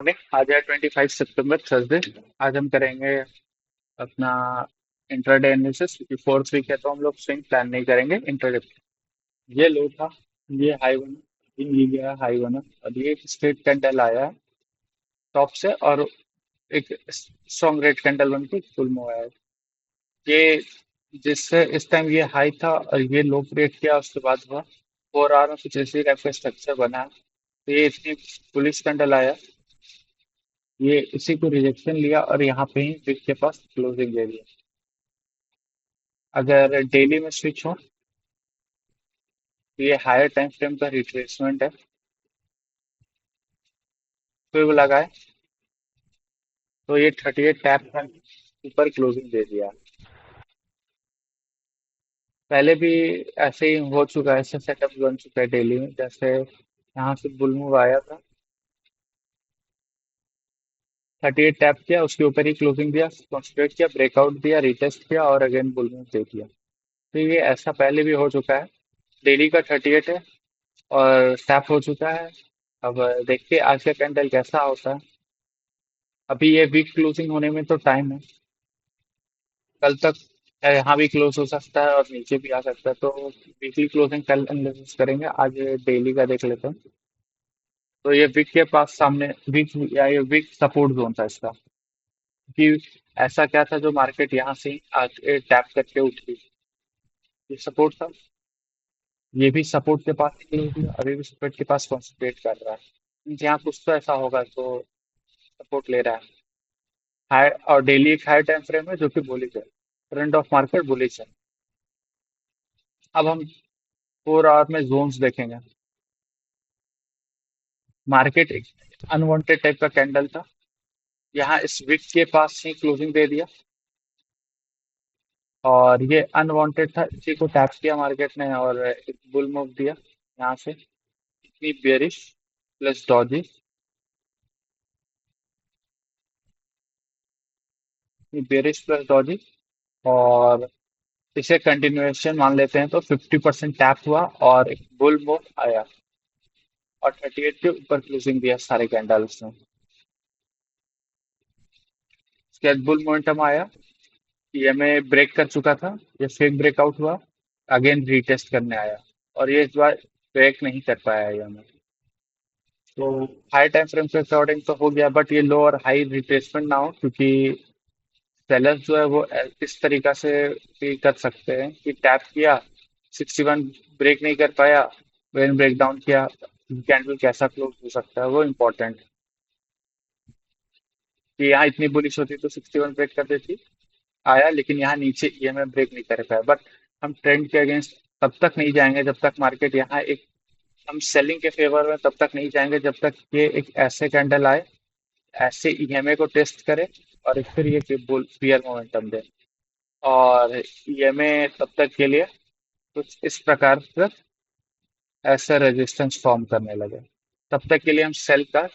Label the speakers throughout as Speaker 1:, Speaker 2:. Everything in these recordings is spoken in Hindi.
Speaker 1: आज है 25 सितंबर थर्सडे। आज हम करेंगे अपना इंट्राडे एनालिसिस, क्योंकि फोर्थ वीक है तो हम लोग स्विंग प्लान नहीं करेंगे, इंट्राडे। ये लो था, ये हाई बना, ये गया हाई बना, और ये एक स्ट्रेट कैंडल आया है टॉप से, और एक स्ट्रॉन्ग रेड कैंडल बन के फुल मूव आया है। ये जिससे इस टाइम ये हाई था और ये लो ब्रेक किया, उसके बाद हुआ 4 आवर में कुछ इसी टाइप का स्ट्रक्चर बना है। तो ये इतनी बुलिश कैंडल आया, ये इसी को रिजेक्शन लिया और यहाँ पे ही बिग के पास क्लोजिंग ले लिया। अगर डेली में स्विच हो तो ये हायर टाइम फ्रेम का रिट्रेसमेंट है। फिर वो लगाए तो ये 38 टैप का ऊपर क्लोजिंग दे दिया। पहले भी ऐसे ही हो चुका है, ऐसे सेटअप बन चुका है डेली में। जैसे यहाँ से बुल मूव आया था, 38 टैप किया, उसके ऊपर ही क्लोजिंग दिया, कंसोलिडेट किया, ब्रेकआउट दिया, रिटेस्ट किया और अगेन बुल मूव दे दिया। तो ये ऐसा पहले भी हो चुका है। डेली का 38 है और टैप हो चुका है। अब देखते हैं आज का कैंडल कैसा होता है। अभी ये वीक क्लोजिंग होने में तो टाइम है। कल तक यहाँ भी क्लोज हो सकता है और नीचे भी आ सकता है, तो वीकली क्लोजिंग कल एनालिसिस करेंगे। आज डेली का देख लेते हैं। तो ये वीक के पास सामने वीक या ये वीक सपोर्ट जोन था इसका, कि ऐसा क्या था जो मार्केट यहाँ से ही आके टैप करके उठी। ये सपोर्ट था, ये भी सपोर्ट के पास ही क्लोज हुआ, अभी भी सपोर्ट के पास कॉन्सेंट्रेट कर रहा है। यहाँ कुछ तो ऐसा होगा तो सपोर्ट ले रहा है। हाई और डेली एक हाई टाइम फ्रेम है जो कि बुलिश है, ट्रेंड ऑफ मार्केट बुलिश है। अब हम 4 आवर में जोन्स देखेंगे। मार्केट एक अनवांटेड टाइप का कैंडल था, यहाँ इस विक के पास ही क्लोजिंग दे दिया और ये अनवांटेड था, इसी को टैप किया मार्केट ने और एक बुल मूव दिया यहाँ से। इतनी बेरिश प्लस डॉजी, इतनी बेरिश प्लस डॉजी, और इसे कंटिन्यूएशन मान लेते हैं तो 50% टैप हुआ और एक बुल मूव आया और 38 के ऊपर क्लोजिंग दिया सारे कैंडल्स ने। उसके बाद बुल मोमेंटम आया, ईएमए ब्रेक कर चुका था, ये फेक ब्रेकआउट हुआ, अगेन रीटेस्ट करने आया और ये इस बार ब्रेक नहीं कर पाया ईएमए। तो हाई टाइम फ्रेम के अकॉर्डिंग तो हो गया, बट ये लो और हाई रिट्रेसमेंट ना हो, क्योंकि सेलर्स जो है वो इस तरीका से भी कर सकते हैं कि टैप किया, 61 ब्रेक नहीं कर पाया, वेन ब्रेक डाउन किया, कैंडल कैसा क्लोज हो सकता है वो इम्पोर्टेंट। कि यहाँ इतनी बुलिश होती तो 61 ब्रेक कर देती, आया लेकिन यहाँ नीचे ईएमए ब्रेक नहीं कर पाया। बट हम ट्रेंड के अगेंस्ट तब तक नहीं जाएंगे जब तक मार्केट यहाँ एक, हम सेलिंग के फेवर में तब तक नहीं जाएंगे जब तक ये एक ऐसे कैंडल आए, ऐसे ईएमए को टेस्ट करे और फिर ये बुल पियर मोमेंटम दे। और ईएमए तब तक के लिए कुछ इस प्रकार से ऐसा रेजिस्टेंस फॉर्म करने लगे, तब तक के लिए हम सेल का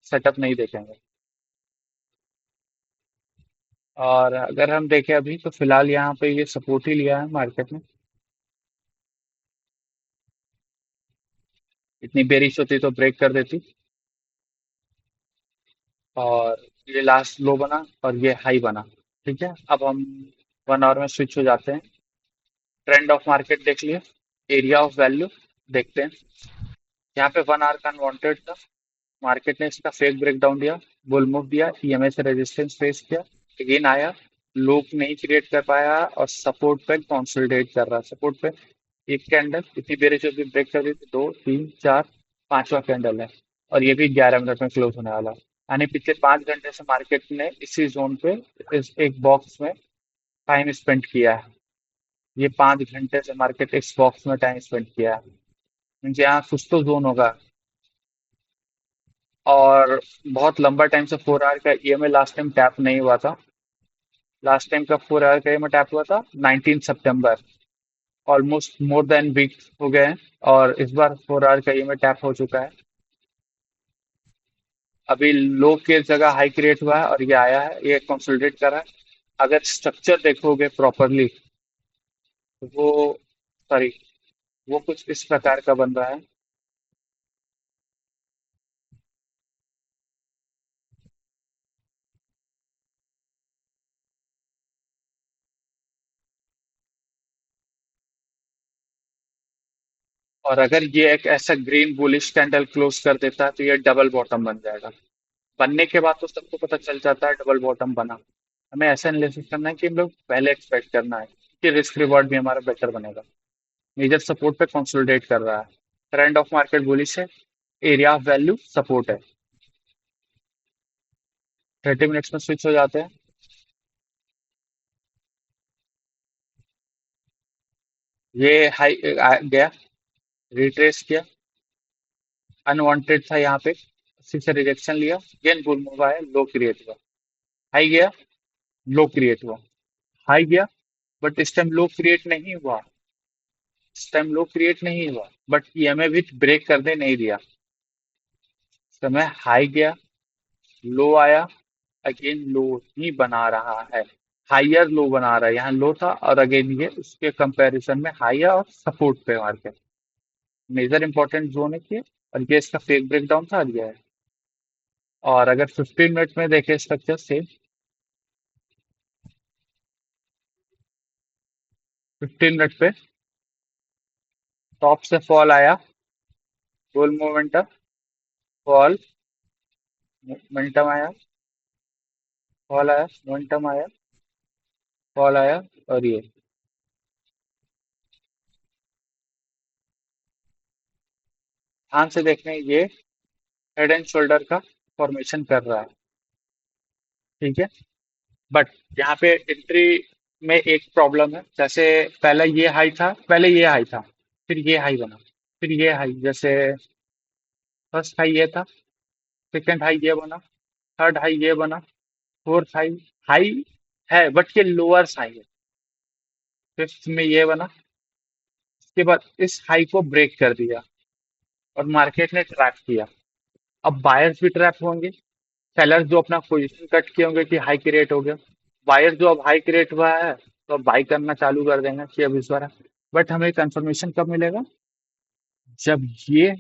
Speaker 1: सेटअप नहीं देखेंगे। और अगर हम देखें अभी तो फिलहाल यहाँ पे ये सपोर्ट ही लिया है मार्केट में। इतनी बेरिश होती तो ब्रेक कर देती, और ये लास्ट लो बना और ये हाई बना। ठीक है, अब हम 1 आवर में स्विच हो जाते हैं। ट्रेंड ऑफ मार्केट देख लिए, एरिया ऑफ वैल्यू देखते हैं। यहाँ पे 1 आवर का अनवांटेड था, मार्केट ने इसका फेक ब्रेकडाउन दिया, बुल मूव दिया, ईएमए से रेजिस्टेंस फेस किया, अगेन आया, लूप नहीं क्रिएट कर पाया और सपोर्ट पे कंसोलिडेट कर रहा है। सपोर्ट पे एक कैंडल इतनी बेरिश होगी ब्रेक कर दी तो 2 3 4 पांचवा कैंडल है, और ये भी 11 मिनट में क्लोज होने वाला है। यानी पिछले 5 घंटे से मार्केट ने इसी जोन पे इस एक बॉक्स में टाइम स्पेंड किया है। ये 5 घंटे से मार्केट इस बॉक्स में टाइम स्पेंड किया है, मीन्स यहाँ कुछ तो जोन होगा। और बहुत लंबा टाइम से 4 आवर का ईएमए लास्ट टाइम टैप नहीं हुआ था। लास्ट टाइम का 4 आवर का ईएमए टैप हुआ था 19 सितंबर, ऑलमोस्ट मोर देन वीक हो गए हैं। और इस बार 4 आवर का ईएमए टैप हो चुका है। अभी लो के जगह हाई क्रिएट हुआ है और ये आया है, ये कंसोलिडेट कर रहा है। अगर स्ट्रक्चर देखोगे प्रॉपरली तो वो, सॉरी, वो कुछ इस प्रकार का बन रहा है। और अगर ये एक ऐसा ग्रीन बुलिश कैंडल क्लोज कर देता है तो ये डबल बॉटम बन जाएगा। बनने के बाद तो सबको पता चल जाता है डबल बॉटम बना। हमें ऐसा एनालिसिस करना है कि हम लोग पहले एक्सपेक्ट करना है कि रिस्क रिवॉर्ड भी हमारा बेटर बनेगा। मेजर सपोर्ट पे कंसोलिडेट कर रहा है। ट्रेंड ऑफ मार्केट बुलिश है। एरिया ऑफ वैल्यू सपोर्ट है। 30 मिनट्स में स्विच हो जाते हैं। ये हाई गया, रिट्रेस किया, अनवांटेड था यहाँ पे, उसी से रिजेक्शन लिया, गेन बुल मूव आया, लो क्रिएट हुआ, हाई गया, लो क्रिएट हुआ, हाई गया, बट इस टाइम लो क्रिएट नहीं हुआ। इस टाइम लो क्रिएट नहीं हुआ बट ईएमए भी ब्रेक करने नहीं दिया। इस समय हाई गया, लो आया, अगेन लो ही बना रहा है। हाइयर लो बना रहा है, यहाँ लो था और अगेन ये उसके कंपैरिजन में हाई है और सपोर्ट पे मार्केट। मेजर इंपॉर्टेंट जोन है ये। और ये इसका फेक ब्रेकडाउन था और ये है। और अगर 15 मिनट में देखें स्ट्रक्चर से, 15 मिनट पे टॉप से फॉल आया, बुल मोमेंटम, फॉल, मोमेंटम आया, फॉल आया, मोमेंटम आया, फॉल आया, और ये ध्यान से देखना, ये हेड एंड शोल्डर का फॉर्मेशन कर रहा है। ठीक है। बट यहाँ पे एंट्री में एक प्रॉब्लम है। जैसे पहले ये हाई था, पहले ये हाई था, फिर ये हाई बना, फिर ये हाई, जैसे फर्स्ट हाई ये था, सेकंड हाई ये बना, थर्ड हाई ये बना, फोर्थ हाई, हाई है बट ये लोअर हाई है, फिफ्थ में ये बना। इसके बाद इस हाई को ब्रेक कर दिया और मार्केट ने ट्रैप किया। अब बायर्स भी ट्रैप होंगे। सेलर्स जो अपना पोजीशन कट किए होंगे कि हाई की रेट हो गया, बायर्स जो अब हाई की रेट हुआ है तो अब बाई करना चालू कर देंगे कि अब इस बार। बट हमें कंफर्मेशन कब मिलेगा? जब ये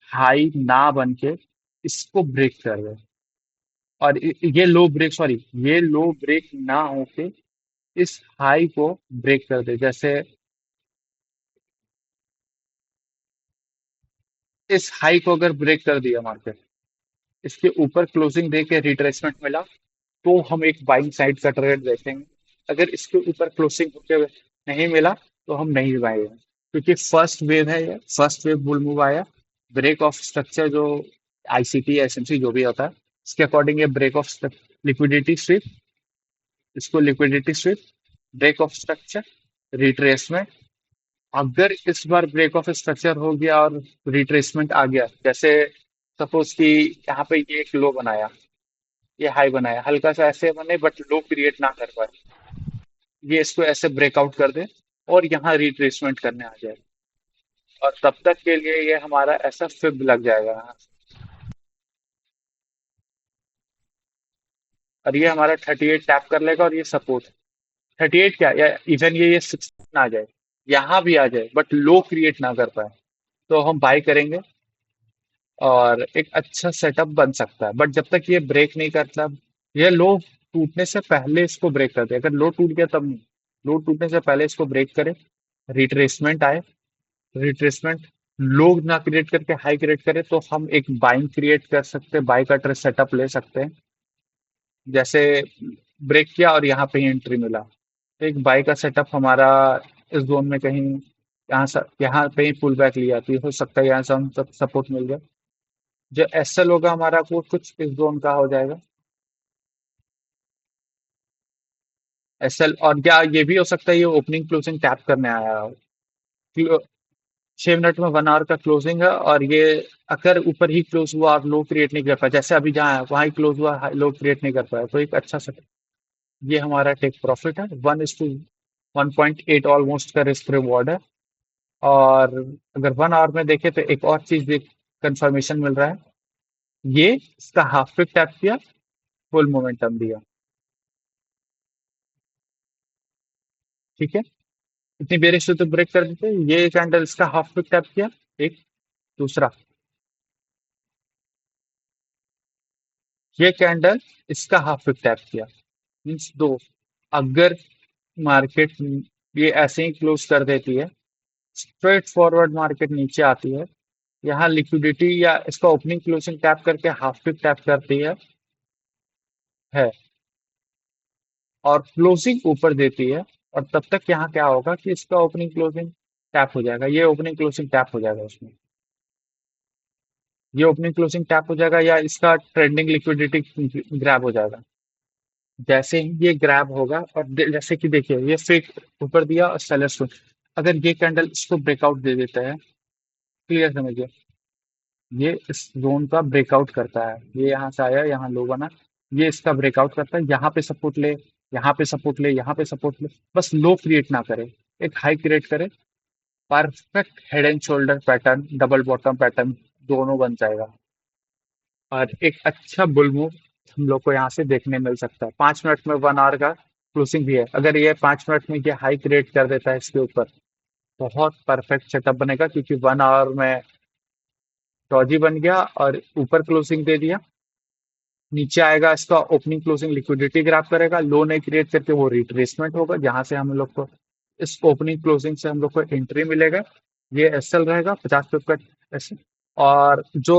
Speaker 1: हाई ना बन के इसको ब्रेक कर दे, और ये लो ब्रेक, सॉरी, ये लो ब्रेक ना होके इस हाई को ब्रेक कर दे। जैसे इस हाई को अगर ब्रेक कर दिया मार्केट, इसके ऊपर क्लोजिंग दे के रिट्रेसमेंट मिला, तो हम एक बाइंग साइड का ट्रेड देखेंगे। अगर इसके ऊपर क्लोजिंग होते हुए नहीं मिला तो हम नहीं बाएंगे, क्योंकि फर्स्ट वेव है, ये फर्स्ट वेव बुल मूव आया। ब्रेक ऑफ स्ट्रक्चर जो आईसीटी एसएमसी जो भी होता है, इसके अकॉर्डिंग ये ब्रेक ऑफ लिक्विडिटी स्विप, इसको liquidity sweep, break of structure, retracement. अगर इस बार ब्रेक ऑफ स्ट्रक्चर हो गया और रिट्रेसमेंट आ गया, जैसे सपोज कि यहाँ पे ये एक लो बनाया, ये हाई बनाया, हल्का सा ऐसे बने बट लो क्रिएट ना कर पाए, ये इसको ऐसे ब्रेकआउट कर दे और यहाँ रिट्रेसमेंट करने आ जाए, और तब तक के लिए ये हमारा ऐसा फिब लग जाएगा। और ये हमारा 38 टैप कर लेगा और ये सपोर्ट है। 38 क्या, या इवन ये 16 आ जाए, यहाँ भी आ जाए बट लो क्रिएट ना कर पाए, तो हम बाय करेंगे और एक अच्छा सेटअप बन सकता है। बट जब तक ये ब्रेक नहीं करता, ये लो टूटने से पहले इसको ब्रेक कर दे। अगर लो टूट गया तब नहीं, लो टूटने से पहले इसको ब्रेक करे, रिट्रेसमेंट आए, रिट्रेसमेंट लो ना क्रिएट करके हाई क्रिएट करे, तो हम एक बाइंग क्रिएट कर सकते हैं, बाई का ट्रेड सेटअप ले सकते हैं। जैसे ब्रेक किया और यहाँ पे ही एंट्री मिला, तो एक बाई का सेटअप हमारा इस जोन में कहीं, यहाँ पे ही पुल बैक ली जाती है, हो सकता है यहाँ से हम सपोर्ट मिल जाए। जो एसएल होगा हमारा वो कुछ इस जोन का हो जाएगा, एसएल। और क्या ये भी हो सकता है ये ओपनिंग क्लोजिंग टैप करने आया हो। 6 मिनट में 1 आवर का क्लोजिंग है और ये अगर ऊपर ही क्लोज हुआ और लो क्रिएट नहीं कर पाया, जैसे अभी जहाँ है वहां ही क्लोज हुआ, लो क्रिएट नहीं कर पाया, तो एक अच्छा सा, ये हमारा टेक प्रॉफिट है। 1:1.8 ऑलमोस्ट का रिस्क रिवॉर्ड है। और अगर 1 आवर में देखें तो एक और चीज कंफर्मेशन मिल रहा है, ये इसका हाफ पिक टैप किया, फुल मोमेंटम दिया। ठीक है। इतनी बेरिश तो ब्रेक कर देते, ये कैंडल इसका हाफ पिक टैप किया, एक, दूसरा, ये कैंडल इसका हाफ पिक टैप किया, मीन्स दो। अगर मार्केट ये ऐसे ही क्लोज कर देती है, स्ट्रेट फॉरवर्ड मार्केट नीचे आती है, यहाँ लिक्विडिटी या इसका ओपनिंग क्लोजिंग टैप करके हाफ पिक टैप करती है और क्लोजिंग ऊपर देती है। और तब तक यहाँ क्या होगा कि इसका ओपनिंग क्लोजिंग टैप हो जाएगा, ये ओपनिंग क्लोजिंग टैप हो जाएगा उसमें, ये ओपनिंग क्लोजिंग टैप हो जाएगा या इसका ट्रेंडिंग लिक्विडिटी ग्रैब हो जाएगा। जैसे ही ये ग्रैब होगा और जैसे कि देखिए ये फेक ऊपर दिया और सेलर्स को, अगर ये कैंडल इसको ब्रेकआउट दे देता है, क्लियर समझिए, ये इस जोन का ब्रेकआउट करता है, ये यहाँ से आया यहाँ लो बना, ये इसका ब्रेकआउट करता है, यहाँ पे सपोर्ट ले, यहाँ पे सपोर्ट ले, यहाँ पे सपोर्ट ले, बस लो क्रिएट ना करे, एक हाई क्रिएट करे, perfect head and shoulder pattern, double bottom pattern दोनों बन जाएगा और एक अच्छा बुल मूव हम लोग को यहाँ से देखने मिल सकता है। 5 मिनट में 1 आवर का क्लोजिंग भी है, अगर ये 5 मिनट में ये हाई क्रिएट कर देता है इसके ऊपर, बहुत परफेक्ट सेटअप बनेगा क्योंकि 1 आवर में डॉजी बन गया और ऊपर क्लोजिंग दे दिया, नीचे आएगा इसका ओपनिंग क्लोजिंग लिक्विडिटी ग्रैब करेगा, लो नहीं क्रिएट करके वो रिट्रेसमेंट होगा जहां से हम लोग को इस ओपनिंग क्लोजिंग से हम लोग को एंट्री मिलेगा। ये एसएल रहेगा 50 पिप का एसएल। और जो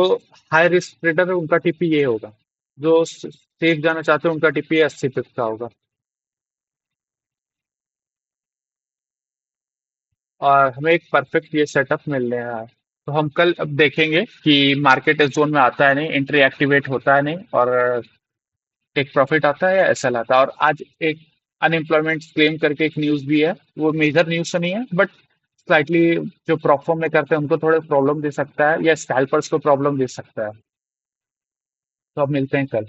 Speaker 1: हाई रिस्क ट्रेडर है उनका टीपी ये होगा, जो सेफ जाना चाहते हैं उनका टीपी 80 पिप का होगा। और हमें एक परफेक्ट ये सेटअप मिल रहा है। तो हम कल अब देखेंगे कि मार्केट इस जोन में आता है नहीं, एंट्री एक्टिवेट होता है नहीं, और टेक प्रॉफिट आता है या एसएल आता है। और आज एक अनएम्प्लॉयमेंट क्लेम करके एक न्यूज भी है, वो मेजर न्यूज तो नहीं है बट स्लाइटली जो प्रॉप फॉर्म में करते हैं उनको थोड़े प्रॉब्लम दे सकता है या स्कैल्पर्स को प्रॉब्लम दे सकता है। तो अब मिलते हैं कल।